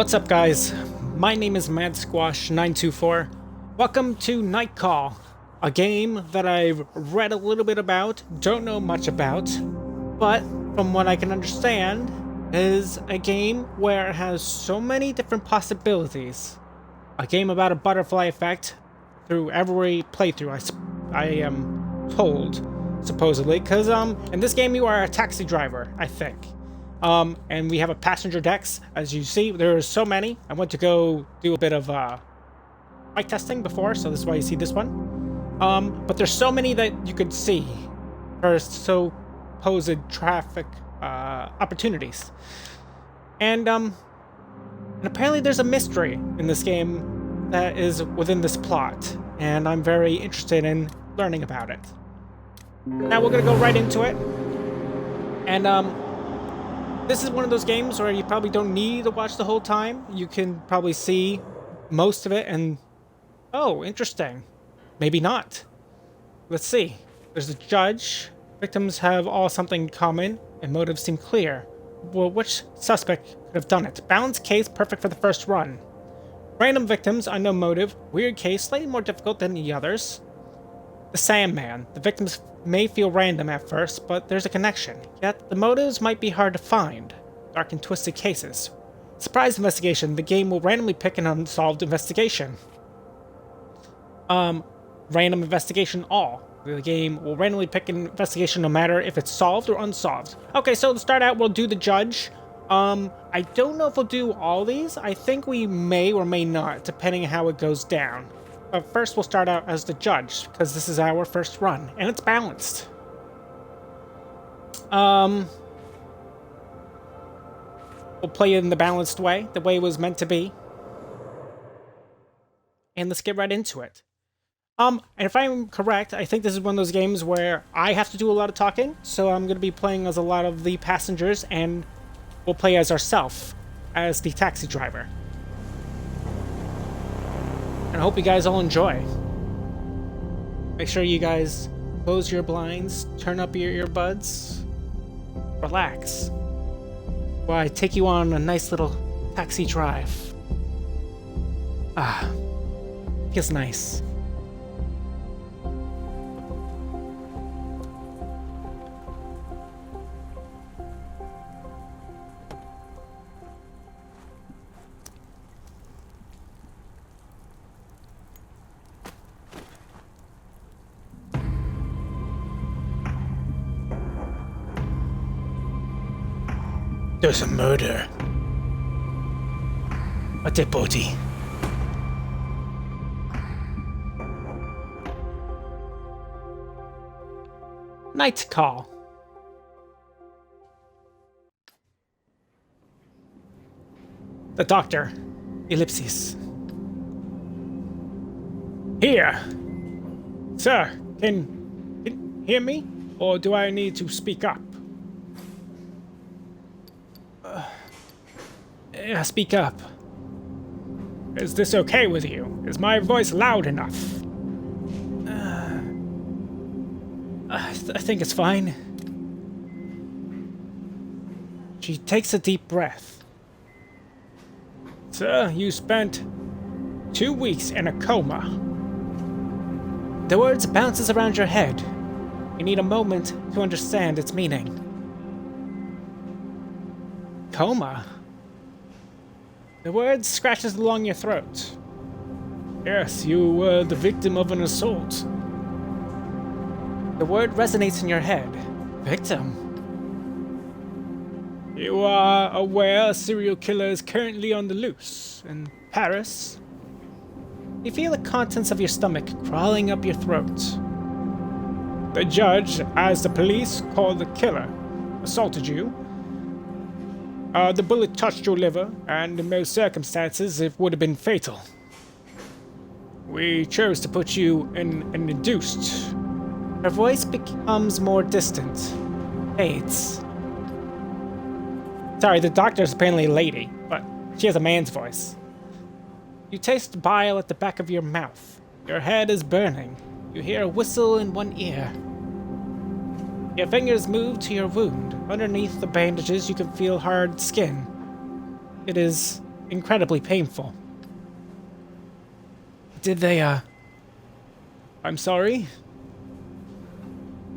What's up, guys? My name is MadSquash924. Welcome to Night Call, a game that I've read a little bit about, don't know much about, but from what I can understand, is a game where it has so many different possibilities. A game about a butterfly effect through every playthrough, I am told, supposedly, because in this game you are a taxi driver, I think. And we have a passenger decks. As you see, there are so many. I went to go do a bit of mic testing before, so this is why you see this one. But there's so many that you could see for supposed traffic opportunities. And apparently there's a mystery in this game that is within this plot, and I'm very interested in learning about it. Now we're gonna go right into it. And this is one of those games where you probably don't need to watch the whole time. You can probably see most of it and, oh, interesting. Maybe not. Let's see. There's a judge. Victims have all something in common, and motives seem clear. Well, which suspect could have done it? Balanced case, perfect for the first run. Random victims, unknown motive. Weird case, slightly more difficult than the others. The Sandman. The victims may feel random at first, but there's a connection. Yet, the motives might be hard to find. Dark and twisted cases. Surprise investigation. The game will randomly pick an unsolved investigation. Random investigation all. The game will randomly pick an investigation no matter if it's solved or unsolved. Okay, so to start out, we'll do the judge. I don't know if we'll do all these. I think we may or may not, depending on how it goes down. But first we'll start out as the judge, because this is our first run, and it's balanced. We'll play it in the balanced way, the way it was meant to be. And let's get right into it. And if I'm correct, I think this is one of those games where I have to do a lot of talking, so I'm going to be playing as a lot of the passengers, and we'll play as ourselves, as the taxi driver. And I hope you guys all enjoy. Make sure you guys close your blinds, turn up your earbuds, relax, while I take you on a nice little taxi drive. It's nice. There's a murder. A dead body. Night call. The doctor. Ellipsis. Here. Sir, can you hear me? Or do I need to speak up? Yeah, speak up. Is this okay with you? Is my voice loud enough? I think it's fine. She takes a deep breath. Sir, you spent 2 weeks in a coma. The words bounces around your head. You need a moment to understand its meaning. Coma? The word scratches along your throat. Yes, you were the victim of an assault. The word resonates in your head. Victim. You are aware a serial killer is currently on the loose in Paris. You feel the contents of your stomach crawling up your throat. The judge, as the police called the killer, assaulted you. The bullet touched your liver, and in most circumstances, it would have been fatal. We chose to put you in an induced. Her voice becomes more distant. Fades. Sorry, the doctor's apparently a lady, but she has a man's voice. You taste bile at the back of your mouth. Your head is burning. You hear a whistle in one ear. Your fingers move to your wound. Underneath the bandages, you can feel hard skin. It is incredibly painful. Did they, I'm sorry?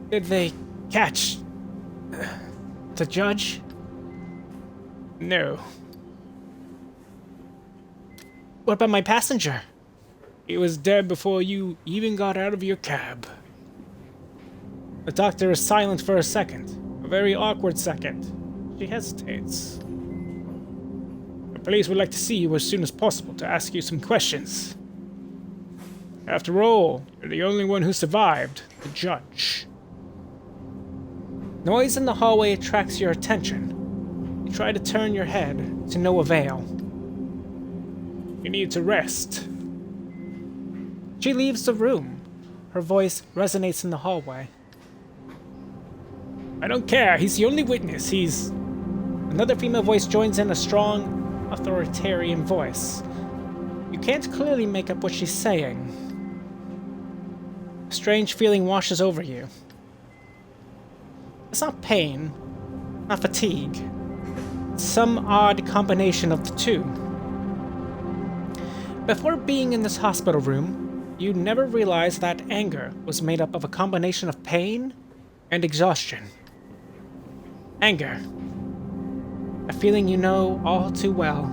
Did they catch the judge? No. What about my passenger? He was dead before you even got out of your cab. The doctor is silent for a second. A very awkward second. She hesitates. The police would like to see you as soon as possible to ask you some questions. After all, you're the only one who survived, the judge. Noise in the hallway attracts your attention. You try to turn your head, to no avail. You need to rest. She leaves the room. Her voice resonates in the hallway. I don't care, he's the only witness, Another female voice joins in, a strong, authoritarian voice. You can't clearly make up what she's saying. A strange feeling washes over you. It's not pain, not fatigue. It's some odd combination of the two. Before being in this hospital room, you never realized that anger was made up of a combination of pain and exhaustion. Anger. A feeling you know all too well.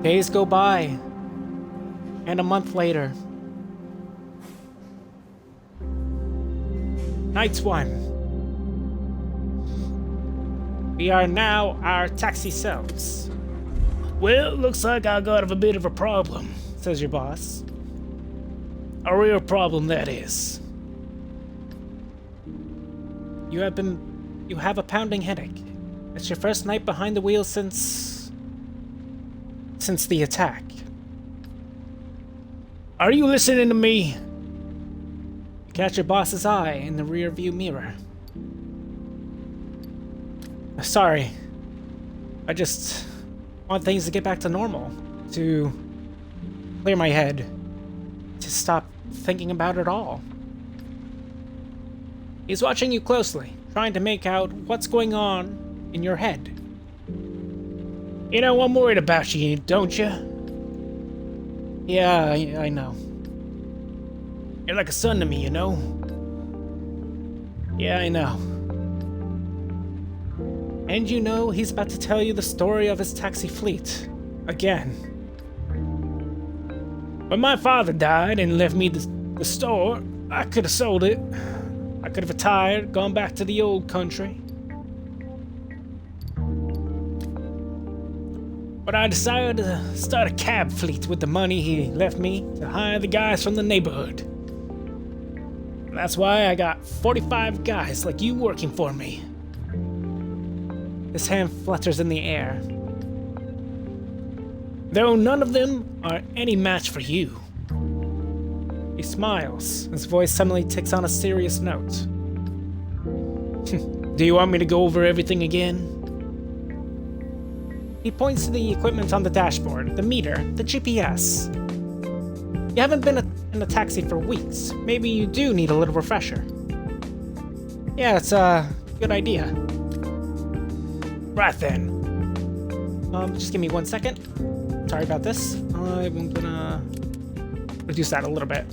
Days go by, and a month later. Night 1. We are now our taxi selves. Well, looks like I got a bit of a problem, says your boss. A real problem, that is. You have a pounding headache. It's your first night behind the wheel since the attack. Are you listening to me? You catch your boss's eye in the rear-view mirror. Sorry. I just want things to get back to normal. To clear my head. To stop thinking about it all. He's watching you closely, trying to make out what's going on in your head. You know, I'm worried about you, don't you? Yeah, I know. You're like a son to me, you know? Yeah, I know. And you know he's about to tell you the story of his taxi fleet. Again. When my father died and left me the store, I could have sold it. I could have retired, gone back to the old country. But I decided to start a cab fleet with the money he left me to hire the guys from the neighborhood. And that's why I got 45 guys like you working for me. His hand flutters in the air. Though none of them are any match for you. He smiles. His voice suddenly takes on a serious note. Do you want me to go over everything again? He points to the equipment on the dashboard, the meter, the GPS. You haven't been in a taxi for weeks. Maybe you do need a little refresher. Yeah, it's a good idea. Right then. Just give me 1 second. Sorry about this. I'm gonna reduce that a little bit.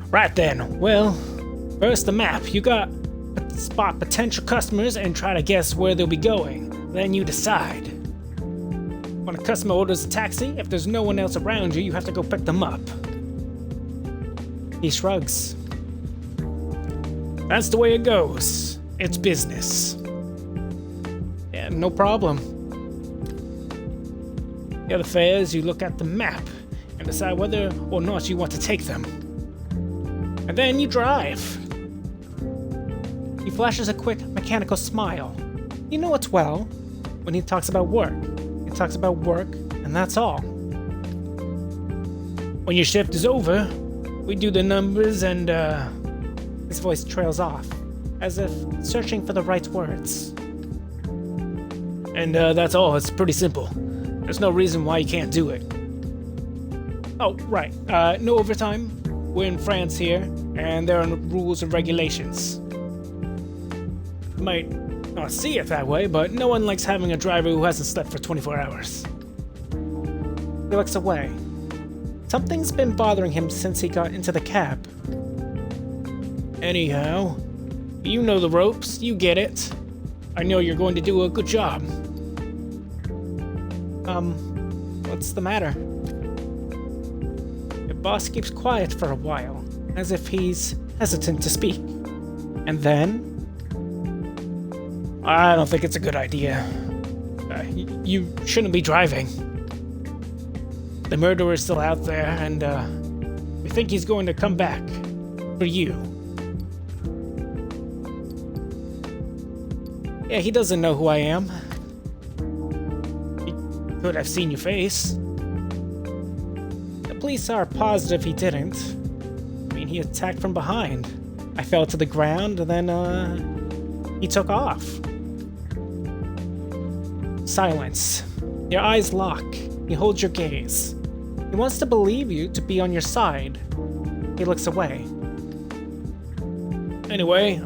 Right then. Well, first the map. You got to spot potential customers and try to guess where they'll be going. Then you decide. When a customer orders a taxi, if there's no one else around you, you have to go pick them up. He shrugs. That's the way it goes. It's business. Yeah, no problem. The other fares, you look at the map and decide whether or not you want to take them. And then you drive. He flashes a quick, mechanical smile. You know it's well. When he talks about work, he talks about work, and that's all. When your shift is over, we do the numbers and, His voice trails off, as if searching for the right words. And, that's all. It's pretty simple. There's no reason why you can't do it. Oh, right. No overtime? We're in France here, and there are rules and regulations. You might not see it that way, but no one likes having a driver who hasn't slept for 24 hours. He looks away. Something's been bothering him since he got into the cab. Anyhow, you know the ropes, you get it. I know you're going to do a good job. What's the matter? The boss keeps quiet for a while, as if he's hesitant to speak. And then... I don't think it's a good idea. You shouldn't be driving. The murderer's still out there, and we think he's going to come back for you. Yeah, he doesn't know who I am. He could have seen your face. The police are positive he didn't. I mean, he attacked from behind. I fell to the ground, and then, he took off. Silence. Your eyes lock. He holds your gaze. He wants to believe you to be on your side. He looks away. Anyway,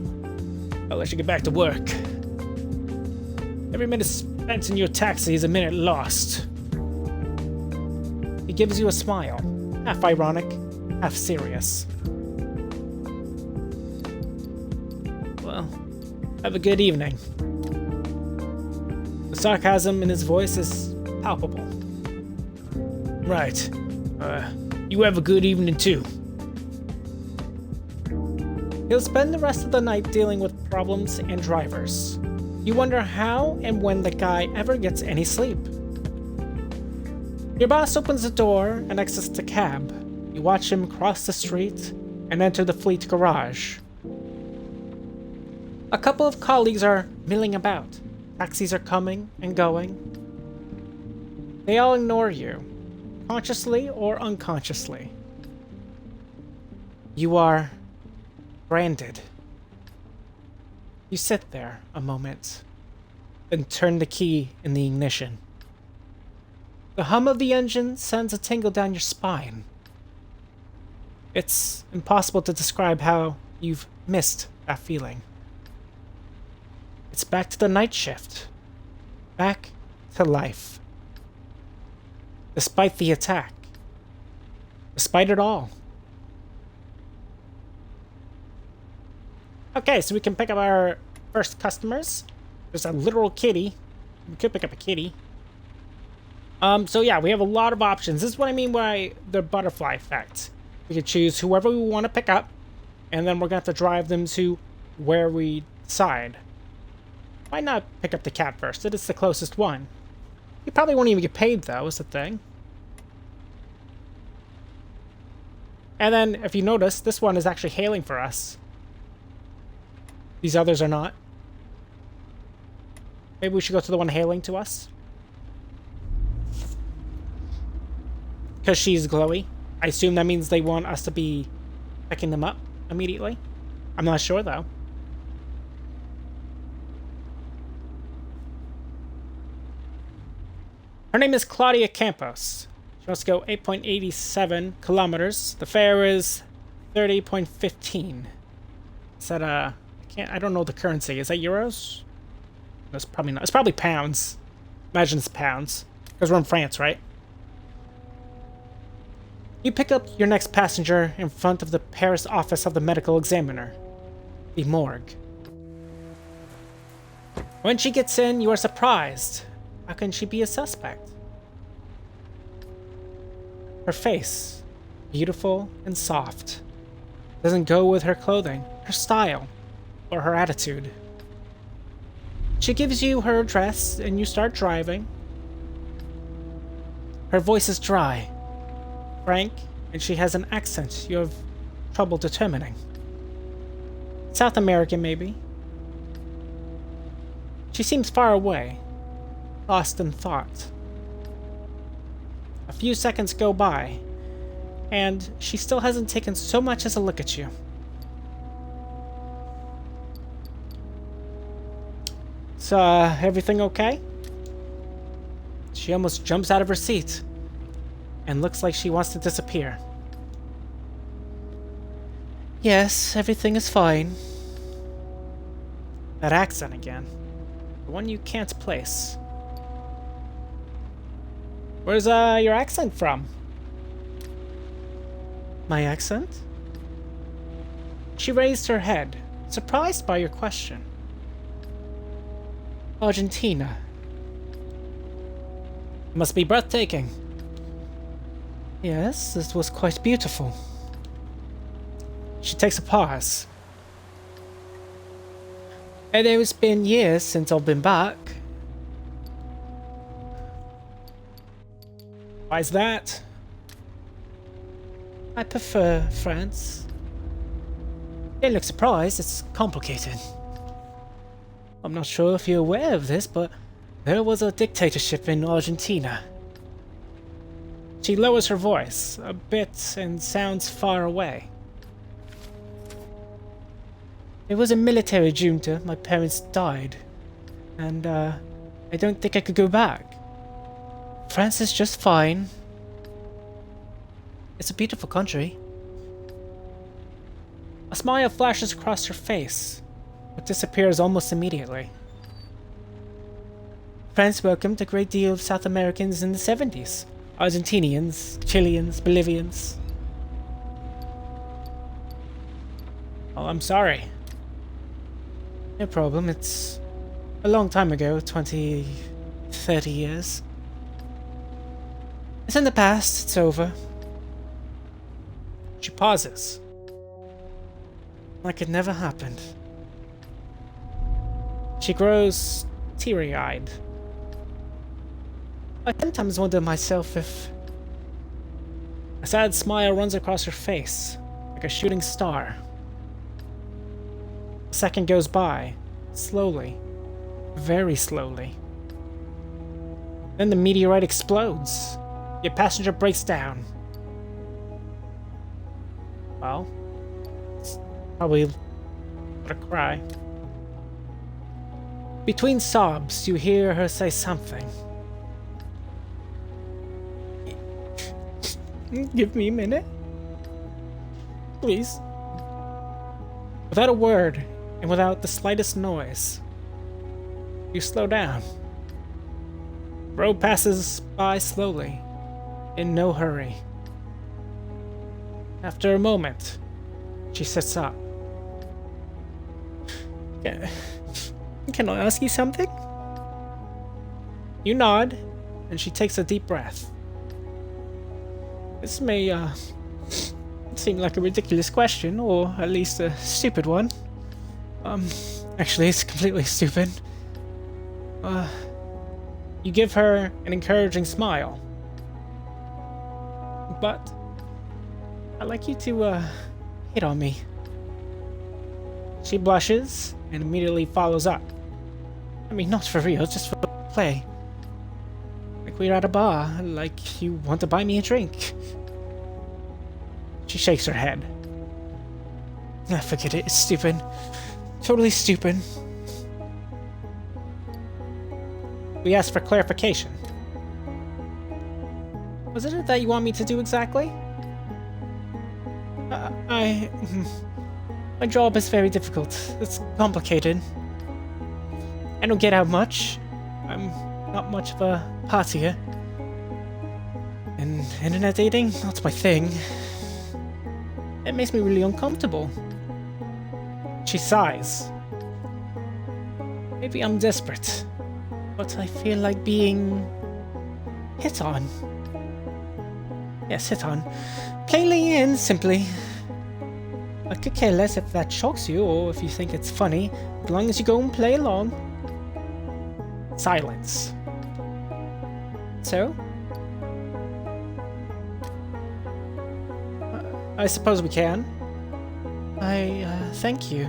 I'll let you get back to work. Every minute spent in your taxi is a minute lost. He gives you a smile, half ironic, half serious. Well, have a good evening. The sarcasm in his voice is palpable. Right. You have a good evening too. He'll spend the rest of the night dealing with problems and drivers. You wonder how and when the guy ever gets any sleep. Your boss opens the door and exits the cab. You watch him cross the street and enter the fleet garage. A couple of colleagues are milling about. Taxis are coming and going. They all ignore you, consciously or unconsciously. You are branded. You sit there a moment, then turn the key in the ignition. The hum of the engine sends a tingle down your spine. It's impossible to describe how you've missed that feeling. It's back to the night shift. Back to life. Despite the attack. Despite it all. Okay, so we can pick up our first customers. There's a literal kitty. We could pick up a kitty. So yeah, we have a lot of options. This is what I mean by the butterfly effect. We could choose whoever we want to pick up, and then we're going to have to drive them to where we decide. Why not pick up the cat first? It is the closest one. You probably won't even get paid, though, is the thing. And then, if you notice, this one is actually hailing for us. These others are not. Maybe we should go to the one hailing to us. Because she's glowy. I assume that means they want us to be picking them up immediately. I'm not sure, though. Her name is Claudia Campos. She wants to go 8.87 kilometers. The fare is 30.15. Is that I don't know the currency. Is that euros? That's probably not. It's probably pounds. Imagine it's pounds. Because we're in France, right? You pick up your next passenger in front of the Paris office of the medical examiner. The morgue. When she gets in, you are surprised. How can she be a suspect? Her face, beautiful and soft, doesn't go with her clothing, her style, or her attitude. She gives you her address and you start driving. Her voice is dry, frank, and she has an accent you have trouble determining. South American, maybe. She seems far away, lost in thought. A few seconds go by, and she still hasn't taken so much as a look at you. So, everything okay? She almost jumps out of her seat, and looks like she wants to disappear. Yes, everything is fine. That accent again. The one you can't place. Where's your accent from? My accent? She raised her head, surprised by your question. Argentina. Must be breathtaking. Yes, this was quite beautiful. She takes a pause. And it's been years since I've been back. Why's that? I prefer France. Don't look surprised, it's complicated. I'm not sure if you're aware of this, but there was a dictatorship in Argentina. She lowers her voice a bit and sounds far away. It was a military junta. My parents died. And, I don't think I could go back. France is just fine. It's a beautiful country. A smile flashes across her face, but disappears almost immediately. France welcomed a great deal of South Americans in the 70s. Argentinians, Chileans, Bolivians. Oh, I'm sorry. No problem, it's a long time ago, 20, 30 years. It's in the past, it's over. She pauses. Like it never happened. She grows teary-eyed. I sometimes wonder myself if... A sad smile runs across her face, like a shooting star. A second goes by, slowly, very slowly. Then the meteorite explodes. Your passenger breaks down. Well, it's probably gonna cry. Between sobs, you hear her say something. Give me a minute. Please. Without a word, and without the slightest noise, you slow down. The road passes by slowly, in no hurry. After a moment, she sits up. Can I ask you something? You nod, and she takes a deep breath. This may seem like a ridiculous question, or at least a stupid one. Actually, it's completely stupid. You give her an encouraging smile. But I'd like you to hit on me. She blushes and immediately follows up. I mean, not for real, just for play. Like we're at a bar, like you want to buy me a drink. She shakes her head. Ah, forget it, it's stupid. Totally stupid. We asked for clarification. What is it that you want me to do exactly? My job is very difficult. It's complicated. I don't get out much. I'm not much of a partier. And internet dating, not my thing. It makes me really uncomfortable. She sighs. Maybe I'm desperate, but I feel like being hit on. Yes, hit on. Plainly and simply. I could care less if that shocks you or if you think it's funny, as long as you go and play along. Silence. So? I suppose we can. Thank you.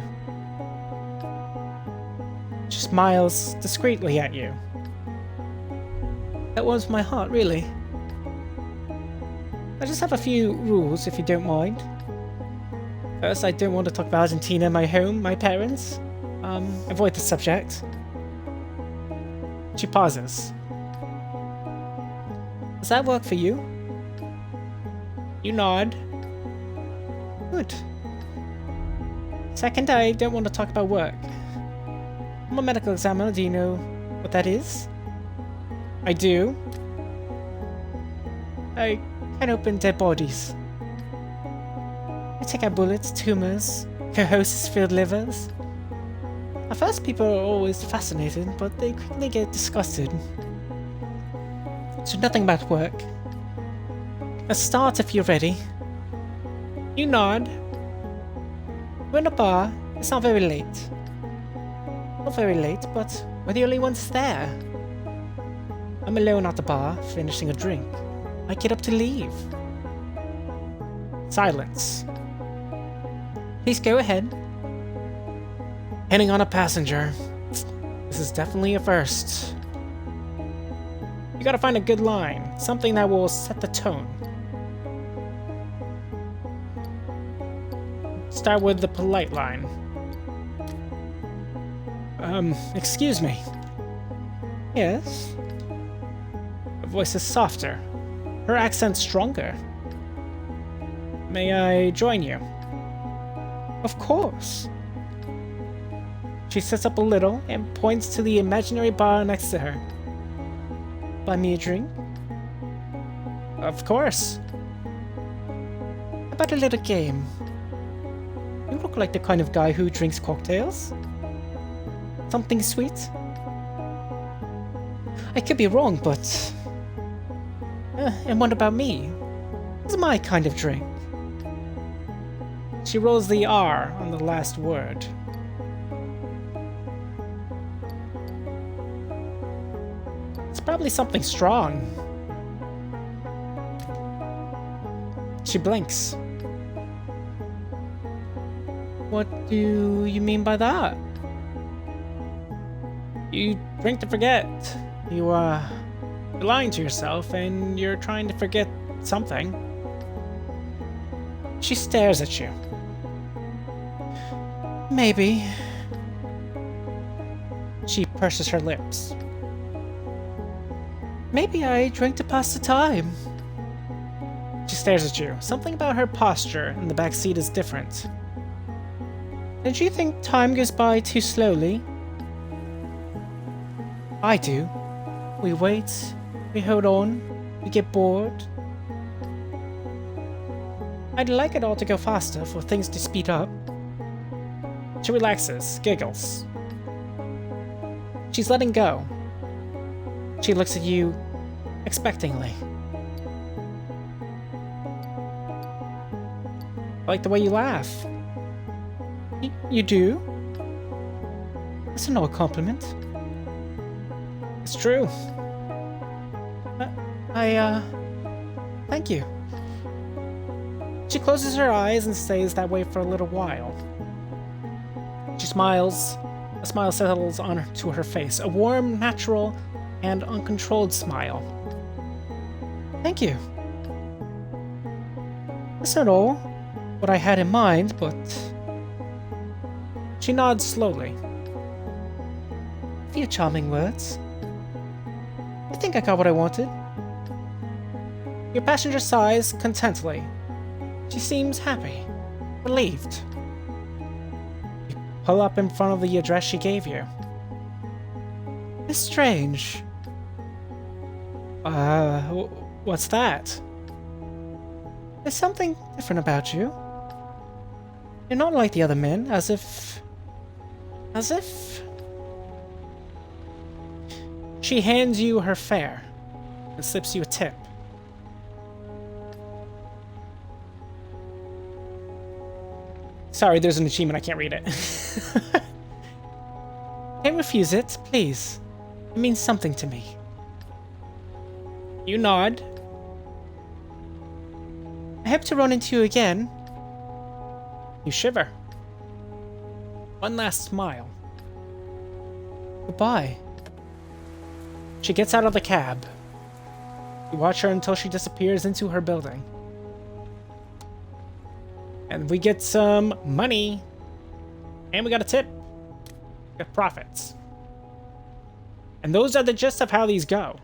She smiles discreetly at you. That warms my heart, really. I just have a few rules, if you don't mind. First, I don't want to talk about Argentina, my home, my parents. Avoid the subject. She pauses. Does that work for you? You nod. Good. Second, I don't want to talk about work. I'm a medical examiner. Do you know what that is? I do. I can open dead bodies. I take out bullets, tumors, cirrhosis-filled livers. At first, people are always fascinated, but they quickly get disgusted. So nothing about work. Let's start if you're ready. You nod. We're in a bar. It's not very late. Not very late, but we're the only ones there. I'm alone at the bar, finishing a drink. I get up to leave. Silence. Please go ahead. Hitting on a passenger. This is definitely a first. You gotta find a good line, something that will set the tone. Start with the polite line. Excuse me. Yes? Her voice is softer. Her accent stronger. May I join you? Of course. She sits up a little and points to the imaginary bar next to her. Buy me a drink? Of course. How about a little game? You look like the kind of guy who drinks cocktails. Something sweet? I could be wrong, but... and what about me? What's my kind of drink? She rolls the R on the last word. It's probably something strong. She blinks. What do you mean by that? You drink to forget. You're lying to yourself and you're trying to forget something. She stares at you. Maybe. She purses her lips. Maybe I drink to pass the time. She stares at you. Something about her posture in the back seat is different. Don't you think time goes by too slowly? I do. We wait, we hold on, we get bored. I'd like it all to go faster, for things to speed up. She relaxes, giggles. She's letting go. She looks at you expectingly. I like the way you laugh. You do? That's an odd compliment. It's true. Thank you. She closes her eyes and stays that way for a little while. She smiles. A smile settles onto her face. A warm, natural, and uncontrolled smile. Thank you. That's not all what I had in mind, but... She nods slowly. A few charming words. I think I got what I wanted. Your passenger sighs contentedly. She seems happy, relieved. You pull up in front of the address she gave you. It's strange. What's that? There's something different about you. You're not like the other men, as if... She hands you her fare and slips you a tip. Sorry, there's an achievement, I can't read it. Can't refuse it, please. It means something to me. You nod. I hope to run into you again. You shiver. One last smile. Goodbye. She gets out of the cab. You watch her until she disappears into her building. And we get some money. And we got a tip. We got profits. And those are the gist of how these go.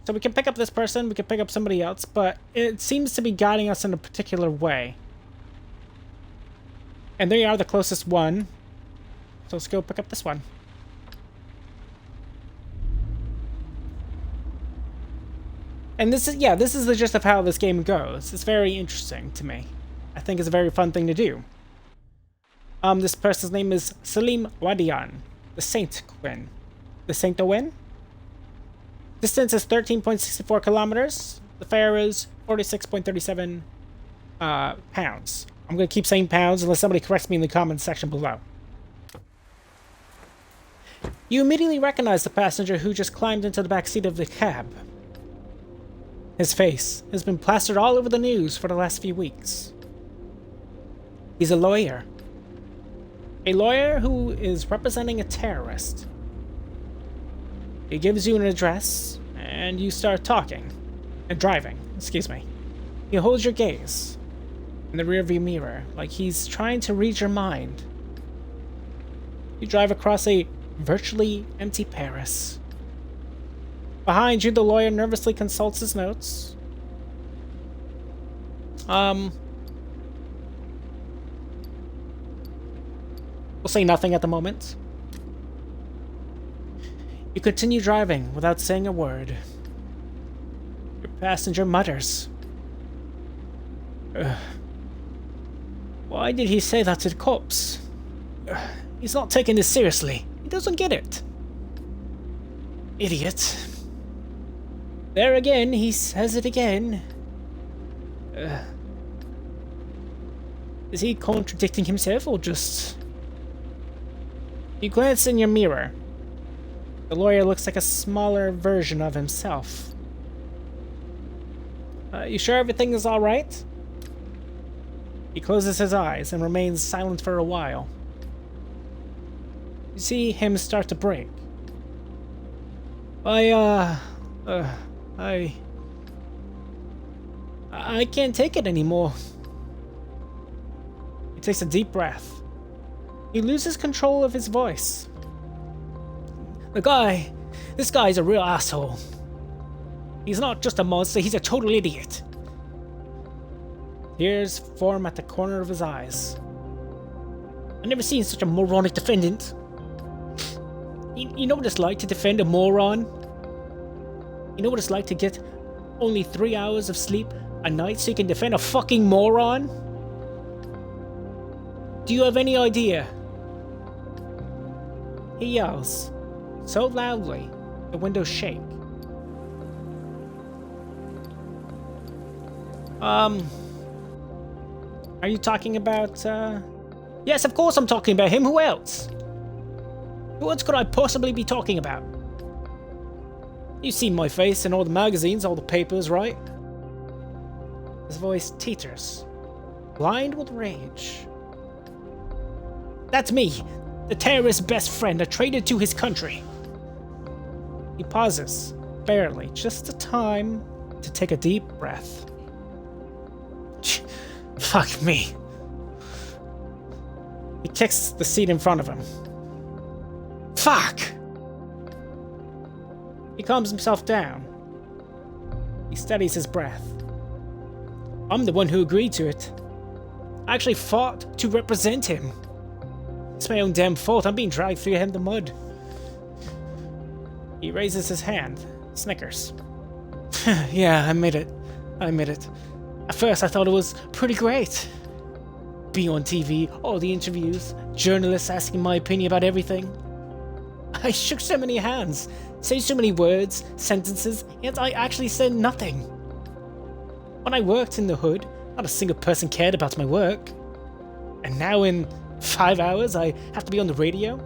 So we can pick up this person, we can pick up somebody else, but it seems to be guiding us in a particular way. And they are the closest one. So let's go pick up this one. And this is the gist of how this game goes. It's very interesting to me. I think it's a very fun thing to do. This person's name is Salim Wadian, the Saint Quinn. The Saint Owen? Distance is 13.64 kilometers. The fare is 46.37 pounds. I'm going to keep saying pounds unless somebody corrects me in the comments section below. You immediately recognize the passenger who just climbed into the back seat of the cab. His face has been plastered all over the news for the last few weeks. He's a lawyer. A lawyer who is representing a terrorist. He gives you an address, and you start talking. And driving, excuse me. He holds your gaze in the rearview mirror, like he's trying to read your mind. You drive across a virtually empty Paris. Behind you, the lawyer nervously consults his notes. We'll say nothing at the moment. You continue driving without saying a word. Your passenger mutters. Why did he say that to the cops? He's not taking this seriously. He doesn't get it. Idiot. There again, he says it again. Is he contradicting himself or just... You glance in your mirror. The lawyer looks like a smaller version of himself. You sure everything is alright? He closes his eyes and remains silent for a while. You see him start to break. I can't take it anymore. He takes a deep breath. He loses control of his voice. This guy's a real asshole. He's not just a monster, he's a total idiot. Tears form at the corner of his eyes. I've never seen such a moronic defendant. You know what it's like to defend a moron? You know what it's like to get only 3 hours of sleep a night so you can defend a fucking moron? Do you have any idea? He yells, so loudly, the windows shake. Are you talking about, Yes, of course I'm talking about him. Who else? Who else could I possibly be talking about? You've seen my face in all the magazines, all the papers, right? His voice teeters, blind with rage. That's me, the terrorist's best friend, a traitor to his country. He pauses, barely, just the time to take a deep breath. Fuck me. He kicks the seat in front of him. Fuck! He calms himself down. He steadies his breath. I'm the one who agreed to it. I actually fought to represent him. It's my own damn fault. I'm being dragged through the mud. He raises his hand, snickers. Yeah, I made it. At first I thought it was pretty great. Being on TV, all the interviews, journalists asking my opinion about everything. I shook so many hands, said so many words, sentences, yet I actually said nothing. When I worked in the hood, not a single person cared about my work. And now in 5 hours I have to be on the radio,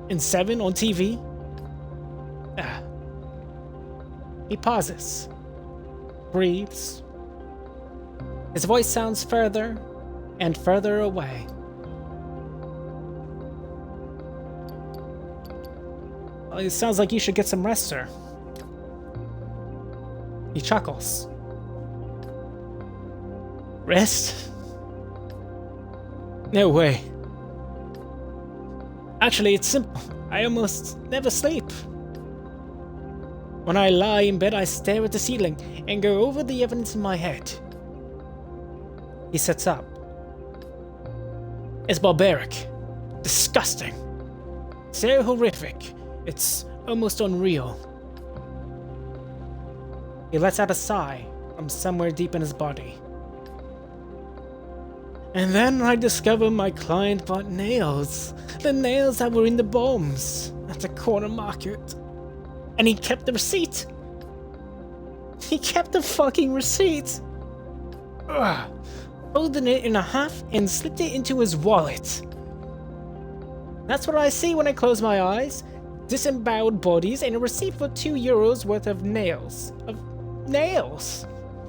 in 7 on TV. He pauses, breathes. His voice sounds further and further away. Well, it sounds like you should get some rest, sir. He chuckles. Rest? No way. Actually, it's simple. I almost never sleep. When I lie in bed, I stare at the ceiling and go over the evidence in my head. He sits up. It's barbaric. Disgusting. So horrific. It's almost unreal. He lets out a sigh from somewhere deep in his body. And then I discover my client bought nails. The nails that were in the bombs at the corner market. And he kept the receipt. He kept the fucking receipt. Ugh. Folded it in half and slipped it into his wallet. That's what I see when I close my eyes. Disemboweled bodies and a receipt for €2 worth of nails.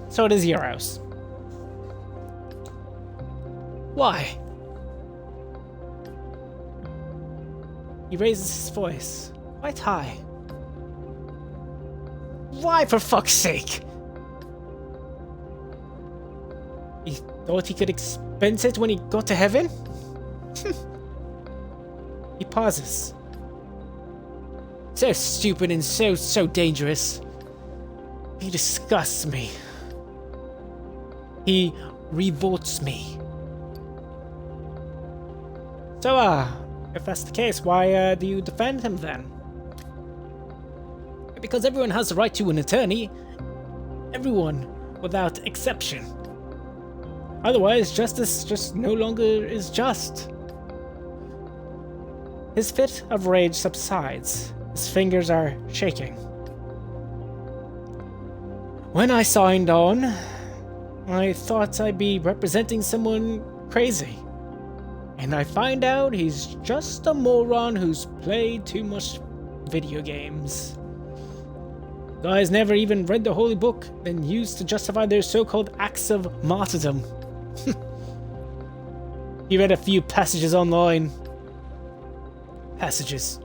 So it is euros. Why? He raises his voice, quite high. Why, for fuck's sake? He thought he could expense it when he got to heaven? He pauses. So stupid and so dangerous. He disgusts me. He revolts me. So, if that's the case, why do you defend him then? Because everyone has the right to an attorney. Everyone, without exception. Otherwise, justice just no longer is just. His fit of rage subsides. His fingers are shaking. When I signed on, I thought I'd be representing someone crazy. And I find out he's just a moron who's played too much video games. Guys never even read the holy book, then used to justify their so-called acts of martyrdom. He read a few passages online. Passages.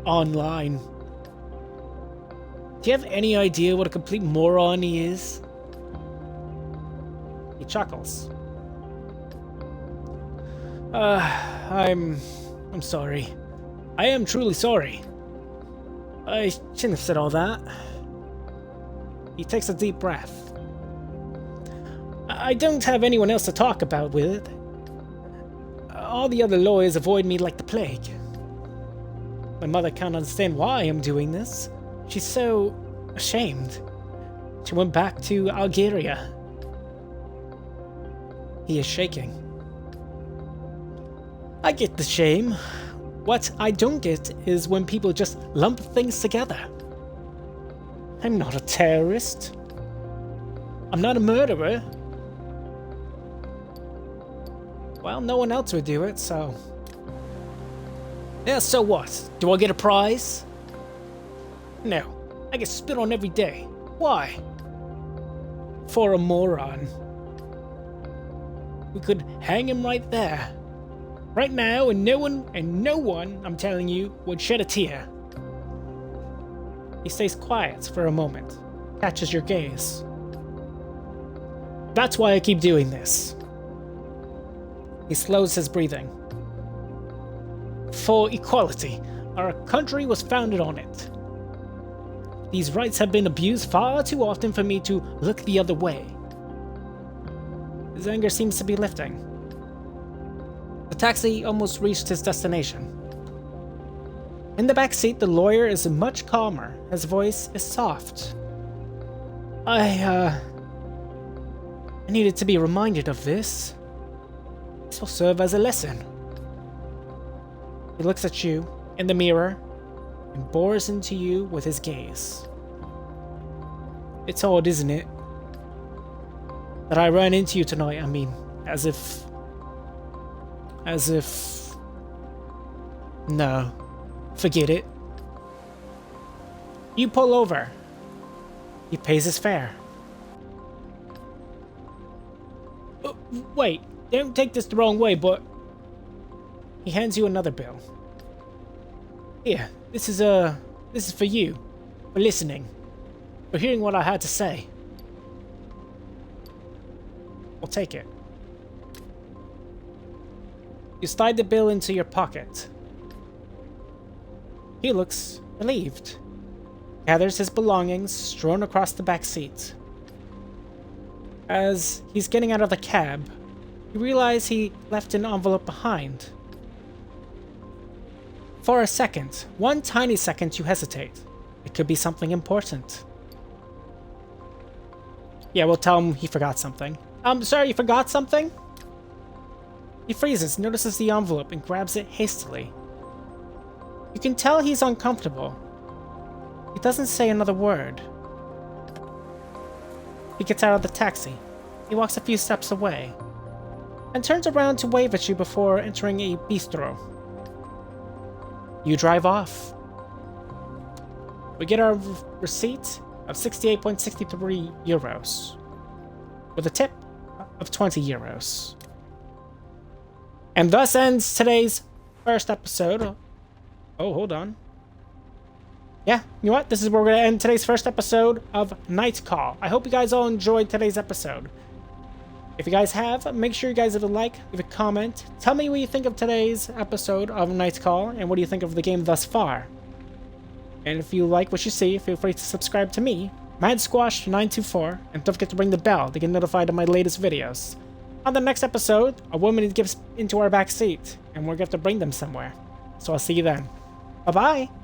Online. Do you have any idea what a complete moron he is? He chuckles. I'm sorry. I am truly sorry. I shouldn't have said all that. He takes a deep breath. I don't have anyone else to talk about with. All the other lawyers avoid me like the plague. My mother can't understand why I'm doing this. She's so ashamed. She went back to Algeria. He is shaking. I get the shame. What I don't get is when people just lump things together. I'm not a terrorist. I'm not a murderer. Well, no one else would do it, so... Yeah, so what? Do I get a prize? No. I get spit on every day. Why? For a moron. We could hang him right there. Right now, and no one, I'm telling you, would shed a tear. He stays quiet for a moment, catches your gaze. That's why I keep doing this. He slows his breathing. For equality, our country was founded on it. These rights have been abused far too often for me to look the other way. His anger seems to be lifting. The taxi almost reached his destination. In the back seat, the lawyer is much calmer. His voice is soft. I needed to be reminded of this. This will serve as a lesson. He looks at you in the mirror and bores into you with his gaze. It's odd, isn't it? That I ran into you tonight, I mean, as if... No. Forget it. You pull over. He pays his fare. Wait, don't take this the wrong way, but... He hands you another bill. Here, this is for you. For listening. For hearing what I had to say. I'll take it. You slide the bill into your pocket. He looks relieved. Gathers his belongings strewn across the back seat. As he's getting out of the cab, you realize he left an envelope behind. For a second, one tiny second, you hesitate. It could be something important. Yeah, we'll tell him he forgot something. Sir, you forgot something? He freezes, notices the envelope, and grabs it hastily. You can tell he's uncomfortable. He doesn't say another word. He gets out of the taxi. He walks a few steps away, and turns around to wave at you before entering a bistro. You drive off. We get our receipt of 68.63 euros, with a tip of 20 euros. And thus ends today's first episode. Oh, hold on. Yeah, you know what? This is where we're going to end today's first episode of Night Call. I hope you guys all enjoyed today's episode. If you guys have, make sure you guys leave a like, leave a comment. Tell me what you think of today's episode of Night Call, and what do you think of the game thus far. And if you like what you see, feel free to subscribe to me, MadSquash924, and don't forget to ring the bell to get notified of my latest videos. On the next episode, a woman gets into our back seat, and we're going to have to bring them somewhere. So I'll see you then. Bye-bye!